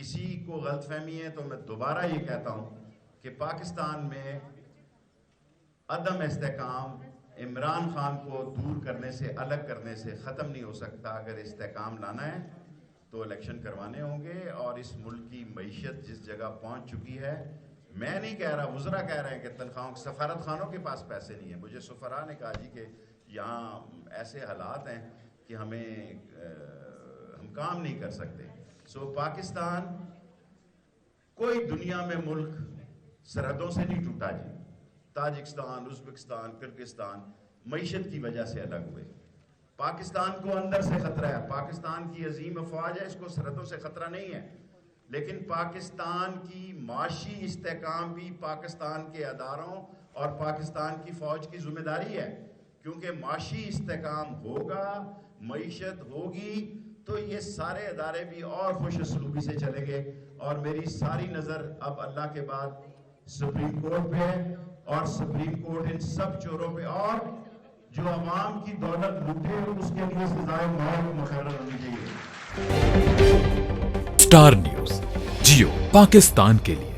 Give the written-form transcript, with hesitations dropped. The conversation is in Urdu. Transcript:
کسی کو غلط فہمی ہے تو میں دوبارہ یہ کہتا ہوں کہ پاکستان میں عدم استحکام عمران خان کو دور کرنے سے، الگ کرنے سے ختم نہیں ہو سکتا۔ اگر استحکام لانا ہے تو الیکشن کروانے ہوں گے، اور اس ملک کی معیشت جس جگہ پہنچ چکی ہے، میں نہیں کہہ رہا، وزراء کہہ رہے ہیں کہ تنخواہوں، سفارت خانوں کے پاس پیسے نہیں ہیں۔ مجھے سفراء نے کہا جی کہ یہاں ایسے حالات ہیں کہ ہم کام نہیں کر سکتے۔ سو پاکستان کوئی دنیا میں ملک سرحدوں سے نہیں ٹوٹا جی۔ تاجکستان، ازبکستان، کرغزستان معیشت کی وجہ سے الگ ہوئے۔ پاکستان کو اندر سے خطرہ ہے، پاکستان کی عظیم افواج ہے، اس کو سرحدوں سے خطرہ نہیں ہے، لیکن پاکستان کی معاشی استحکام بھی پاکستان کے اداروں اور پاکستان کی فوج کی ذمہ داری ہے، کیونکہ معاشی استحکام ہوگا، معیشت ہوگی تو یہ سارے ادارے بھی اور خوش اسلوبی سے چلیں گے۔ اور میری ساری نظر اب اللہ کے بعد سپریم کورٹ پہ ہے، اور سپریم کورٹ ان سب چوروں پہ، اور جو عوام کی دولت لوٹے اس کے لیے سزائے موت مقرر ہونی چاہیے۔ اسٹار نیوز جیو پاکستان کے لیے۔